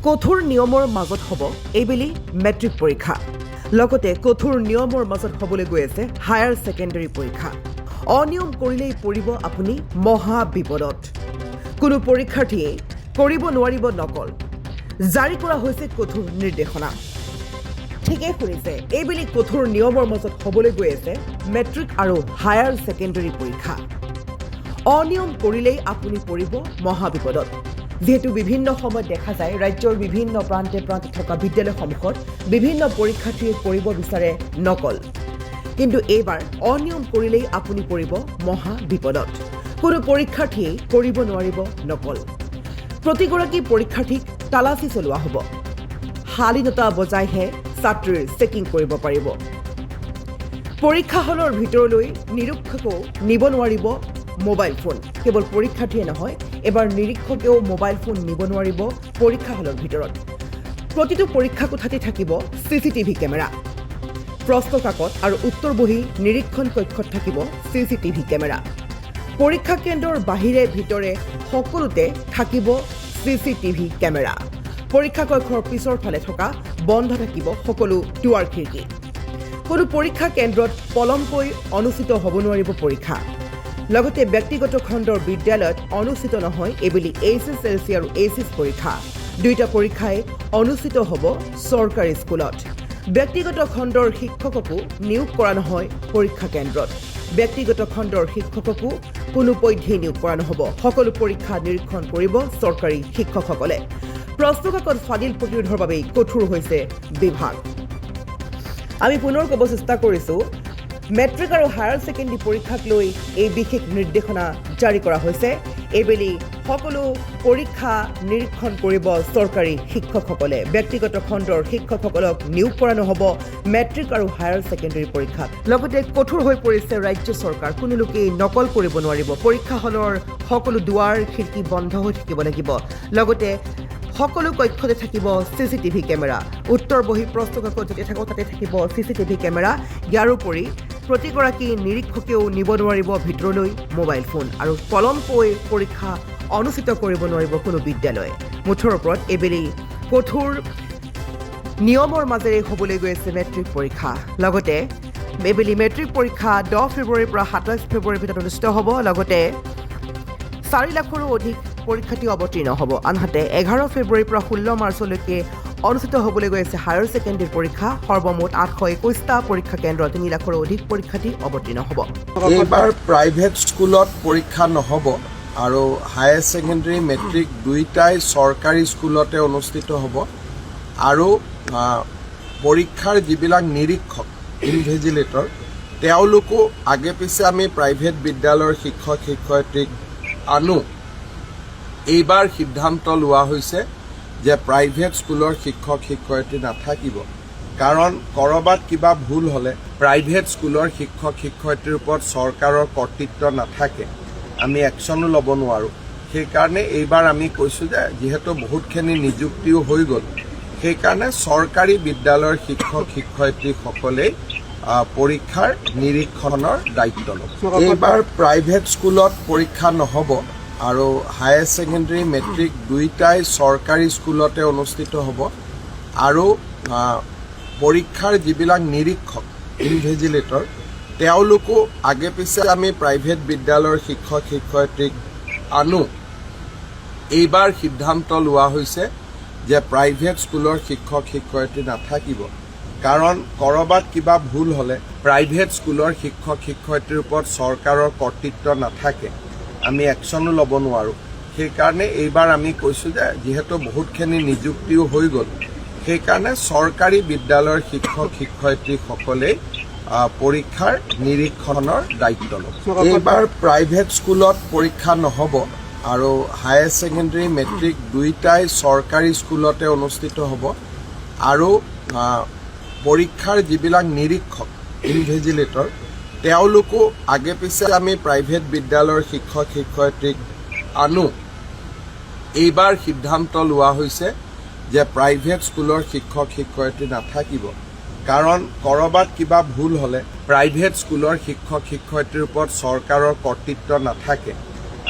কঠোৰ নিয়মৰ মাজত হ'ব এইবেলি মেট্ৰিক পৰীক্ষা লগতে কঠোৰ নিয়মৰ মাজত হ'বলৈ গৈ আছে হায়াৰ ছেকেণ্ডাৰী পৰীক্ষা অনিয়ম কৰিলেই পৰিব আপুনি মহা বিপদত কোনো পৰীক্ষাৰ্থীয়ে কৰিব নোৱাৰিব নকল জাৰি কৰা হৈছে কঠোৰ নিৰ্দেশনা ঠিকেই শুনিছে এইবেলি কঠোৰ নিয়মৰ মাজত হ'বলৈ গৈ আছে মেট্ৰিক আৰু হায়াৰ ছেকেণ্ডাৰী পৰীক্ষা অনিয়ম কৰিলেই আপুনি পৰিব মহা বিপদত যেহেতু বিভিন্ন সময়ত দেখা যায় ৰাজ্যৰ বিভিন্ন প্ৰান্তে থকা বিদ্যালয়সমূহত বিভিন্ন পৰীক্ষাৰ্থীয়ে কৰিব বিচাৰে নকল কিন্তু এইবাৰ অনিয়ম কৰিলেই আপুনি পৰিব মহা বিপদত কোনো পৰীক্ষাৰ্থীয়ে কৰিব নোৱাৰিব নকল প্ৰতিগৰাকী পৰীক্ষাৰ্থীক তালাচী চলোৱা হ'ব শালীনতা বজাইহে ছাত্ৰীৰ চেকিং কৰিব পাৰিব পৰীক্ষা হলৰ ভিতৰলৈ নিৰীক্ষকো নিব নোৱাৰিব মোবাইল ফোন কেৱল পৰীক্ষাৰ্থীয়ে নহয় এবাৰ নিৰীক্ষকেও মোবাইল ফোন নিব নোৱাৰিব পৰীক্ষা হলৰ ভিতৰত প্ৰতিটো পৰীক্ষা কোঠাতে থাকিব চিচিটিভি কেমেৰা প্ৰশ্ন কাকত আৰু উত্তৰ বহী নিৰীক্ষণ কক্ষত থাকিব চিচিটিভি কেমেৰা পৰীক্ষা কেন্দ্ৰৰ বাহিৰে ভিতৰে সকলোতে থাকিব চিচিটিভি কেমেৰা পৰীক্ষা কক্ষৰ পিছৰ ফালে থকা বন্ধ থাকিব সকলো দুৱাৰ খিৰিকী কোনো পৰীক্ষা কেন্দ্ৰত পলমকৈ অনুষ্ঠিত হ'ব নোৱাৰিব পৰীক্ষা লগতে ব্যক্তিগত খণ্ডৰ বিদ্যালয়ত অনুষ্ঠিত নহয় এইবেলি HSLC আৰু HS পৰীক্ষা দুইটা পৰীক্ষাই অনুষ্ঠিত হ'ব চৰকাৰী স্কুলত ব্যক্তিগত খণ্ডৰ শিক্ষককো নিয়োগ কৰা নহয় পৰীক্ষা কেন্দ্ৰত ব্যক্তিগত খণ্ডৰ শিক্ষককো কোনো পধ্যেই নিয়োগ কৰা নহ'ব সকলো পৰীক্ষা নিৰীক্ষণ কৰিব চৰকাৰী শিক্ষকসকলে প্ৰশ্নকাকত ফাদিল প্ৰতিৰোধৰ বাবে কঠোৰ হৈছে বিভাগ আমি পুনৰ ক'ব চেষ্টা কৰিছোঁ মেট্ৰিক আৰু হায়াৰ ছেকেণ্ডাৰী পৰীক্ষাক লৈ এই বিশেষ নিৰ্দেশনা জাৰি কৰা হৈছে এইবেলি সকলো পৰীক্ষা নিৰীক্ষণ কৰিব চৰকাৰী শিক্ষকসকলে ব্যক্তিগত খণ্ডৰ শিক্ষকসকলক নিয়োগ কৰা নহ'ব মেট্ৰিক আৰু হায়াৰ ছেকেণ্ডাৰী পৰীক্ষাত লগতে কঠোৰ হৈ পৰিছে ৰাজ্য চৰকাৰ কোনো লোকেই নকল কৰিব নোৱাৰিব পৰীক্ষা হলৰ সকলো দুৱাৰ খিৰিকী বন্ধ হৈ থাকিব লাগিব লগতে সকলো কক্ষতে থাকিব চিচিটিভি কেমেৰা উত্তৰ বহী প্ৰশ্ন কাকত য'তে থাকক তাতে থাকিব চিচিটিভি কেমেৰা ইয়াৰ উপৰি প্ৰতিগৰাকী নিৰীক্ষকেও নিব নোৱাৰিব ভিতৰলৈ মোবাইল ফোন আৰু পলমকৈ পৰীক্ষা অনুষ্ঠিত কৰিব নোৱাৰিব কোনো বিদ্যালয় মুঠৰ ওপৰত এইবেলি কঠোৰ নিয়মৰ মাজেৰে হ'বলৈ গৈ আছে মেট্ৰিক পৰীক্ষা লগতে এইবেলি মেট্ৰিক পৰীক্ষা 10 ফেব্ৰুৱাৰীৰ পৰা 27 ফেব্ৰুৱাৰীৰ ভিতৰত অনুষ্ঠিত হ'ব লগতে 4 লাখৰো অধিক পৰীক্ষাৰ্থী অৱতীৰ্ণ হ'ব আনহাতে 11 ফেব্ৰুৱাৰীৰ পৰা 16 মাৰ্চলৈকে অনুষ্ঠিত হ'বলৈ গৈ আছে হায়াৰ ছেকেণ্ডাৰী পৰীক্ষা সৰ্বমুঠ 821টা পৰীক্ষা কেন্দ্ৰ 3 লাখৰো অধিক পৰীক্ষাৰ্থী অৱতীৰ্ণ হ'ব এইবাৰ প্ৰাইভেট স্কুলত পৰীক্ষা নহ'ব আৰু হায়াৰ ছেকেণ্ডাৰী মেট্ৰিক দুইটাই চৰকাৰী স্কুলতে অনুষ্ঠিত হ'ব আৰু পৰীক্ষাৰ যিবিলাক নিৰীক্ষক ইনভিজিলেটৰ তেওঁলোকো আগে পিছে আমি প্ৰাইভেট বিদ্যালয়ৰ শিক্ষক শিক্ষয়িত্ৰীক আনো এইবাৰ সিদ্ধান্ত লোৱা হৈছে যে প্ৰাইভেট স্কুলৰ শিক্ষক শিক্ষয়িত্ৰী নাথাকিব কাৰণ ক'ৰবাত কিবা ভুল হ'লে প্ৰাইভেট স্কুলৰ শিক্ষক শিক্ষয়িত্ৰীৰ ওপৰত চৰকাৰৰ কৰ্তৃত্ব নাথাকে আমি একশ্যনো ল'ব নোৱাৰোঁ সেইকাৰণে এইবাৰ আমি কৈছোঁ যে যিহেতু বহুতখিনি নিযুক্তিও হৈ গ'ল সেইকাৰণে চৰকাৰী বিদ্যালয়ৰ শিক্ষক শিক্ষয়িত্ৰীসকলেই পৰীক্ষাৰ নিৰীক্ষণৰ দায়িত্ব ল'ব এইবাৰ প্ৰাইভেট স্কুলত পৰীক্ষা নহ'ব আৰু হায়াৰ ছেকেণ্ডাৰী মেট্ৰিক দুইটাই চৰকাৰী স্কুলতে অনুষ্ঠিত হ'ব আৰু পৰীক্ষাৰ যিবিলাক নিৰীক্ষক ইনভিজিলেটৰ তেওঁলোকো আগে পিছে আমি প্ৰাইভেট বিদ্যালয়ৰ শিক্ষক শিক্ষয়িত্ৰীক আনো এইবাৰ সিদ্ধান্ত লোৱা হৈছে যে প্ৰাইভেট স্কুলৰ শিক্ষক শিক্ষয়িত্ৰী নাথাকিব কাৰণ ক'ৰবাত কিবা ভুল হ'লে প্ৰাইভেট স্কুলৰ শিক্ষক শিক্ষয়িত্ৰীৰ ওপৰত চৰকাৰৰ কৰ্তৃত্ব নাথাকে আমি একশ্যনো ল'ব নোৱাৰোঁ সেইকাৰণে এইবাৰ আমি কৈছোঁ যে যিহেতু বহুতখিনি নিযুক্তিও হৈ গ'ল সেইকাৰণে চৰকাৰী বিদ্যালয়ৰ শিক্ষক শিক্ষয়িত্ৰীসকলেই পৰীক্ষাৰ নিৰীক্ষণৰ দায়িত্ব ল'ব এইবাৰ প্ৰাইভেট স্কুলত পৰীক্ষা নহ'ব আৰু হায়াৰ ছেকেণ্ডাৰী মেট্ৰিক দুইটাই চৰকাৰী স্কুলতে অনুষ্ঠিত হ'ব আৰু পৰীক্ষাৰ যিবিলাক নিৰীক্ষক ইনভিজিলেটৰ তেওঁলোকো আগে পিছে আমি প্ৰাইভেট বিদ্যালয়ৰ শিক্ষক শিক্ষয়িত্ৰীক আনো এইবাৰ সিদ্ধান্ত লোৱা হৈছে যে প্ৰাইভেট স্কুলৰ শিক্ষক শিক্ষয়িত্ৰী নাথাকিব কাৰণ ক'ৰবাত কিবা ভুল হ'লে প্ৰাইভেট স্কুলৰ শিক্ষক শিক্ষয়িত্ৰীৰ ওপৰত চৰকাৰৰ কৰ্তৃত্ব নাথাকে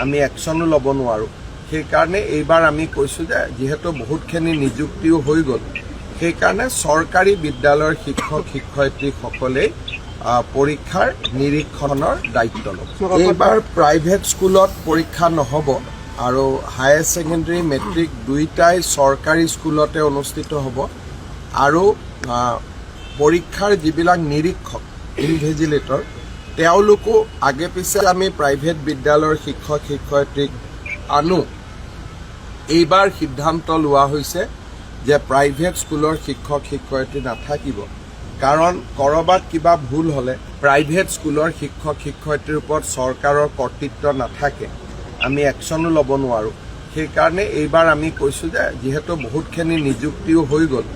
আমি একশ্যনো ল'ব নোৱাৰোঁ সেইকাৰণে এইবাৰ আমি কৈছোঁ যে যিহেতু বহুতখিনি নিযুক্তিও হৈ গ'ল, সেইকাৰণে চৰকাৰী বিদ্যালয়ৰ শিক্ষক শিক্ষয়িত্ৰীসকলেই পৰীক্ষাৰ নিৰীক্ষণৰ দায়িত্ব ল'ব। এইবাৰ প্ৰাইভেট স্কুলত পৰীক্ষা নহ'ব আৰু হায়াৰ ছেকেণ্ডেৰী মেট্ৰিক দুয়োটাই চৰকাৰী স্কুলতে অনুষ্ঠিত হ'ব আৰু পৰীক্ষাৰ যিবিলাক নিৰীক্ষক ইনভিজিলেটৰ তেওঁলোকো আগে পিছে আমি প্ৰাইভেট বিদ্যালয়ৰ শিক্ষক শিক্ষয়িত্ৰীক আনো। এইবাৰ সিদ্ধান্ত লোৱা হৈছে যে প্ৰাইভেট স্কুলৰ শিক্ষক শিক্ষয়িত্ৰী নাথাকিব, কাৰণ ক'ৰবাত কিবা ভুল হ'লে প্ৰাইভেট স্কুলৰ শিক্ষক শিক্ষয়িত্ৰীৰ ওপৰত চৰকাৰৰ কৰ্তৃত্ব নাথাকে, আমি একশ্যনো ল'ব নোৱাৰোঁ। সেইকাৰণে এইবাৰ আমি কৈছোঁ যে যিহেতু বহুতখিনি নিযুক্তিও হৈ গ'ল,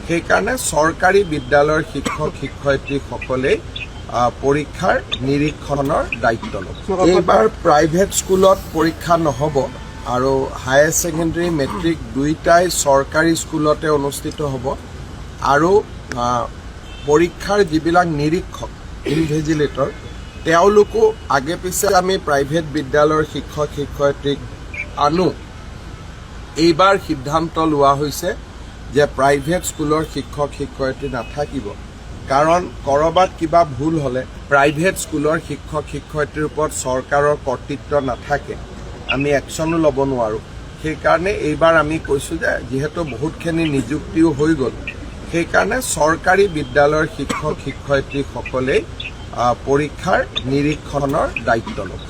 সেইকাৰণে চৰকাৰী বিদ্যালয়ৰ শিক্ষক শিক্ষয়িত্ৰীসকলেই পৰীক্ষাৰ নিৰীক্ষণৰ দায়িত্ব ল'ব। এইবাৰ প্ৰাইভেট স্কুলত পৰীক্ষা নহ'ব আৰু হায়াৰ ছেকেণ্ডেৰী মেট্ৰিক দুয়োটাই চৰকাৰী স্কুলতে অনুষ্ঠিত হ'ব আৰু পৰীক্ষাৰ যিবিলাক নিৰীক্ষক ইনভিজিলেটৰ তেওঁলোকো আগে পিছে আমি প্ৰাইভেট বিদ্যালয়ৰ শিক্ষক শিক্ষয়িত্ৰীক আনো। এইবাৰ সিদ্ধান্ত লোৱা হৈছে যে প্ৰাইভেট স্কুলৰ শিক্ষক শিক্ষয়িত্ৰী নাথাকিব, কাৰণ ক'ৰবাত কিবা ভুল হ'লে প্ৰাইভেট স্কুলৰ শিক্ষক শিক্ষয়িত্ৰীৰ ওপৰত চৰকাৰৰ কৰ্তৃত্ব নাথাকে, আমি একশ্যনো ল'ব নোৱাৰোঁ। সেইকাৰণে এইবাৰ আমি কৈছোঁ যে যিহেতু বহুতখিনি নিযুক্তিও হৈ গ'ল, সেইকাৰণে চৰকাৰী বিদ্যালয়ৰ শিক্ষক শিক্ষয়িত্ৰীসকলেই পৰীক্ষাৰ নিৰীক্ষণৰ দায়িত্ব ল'ব।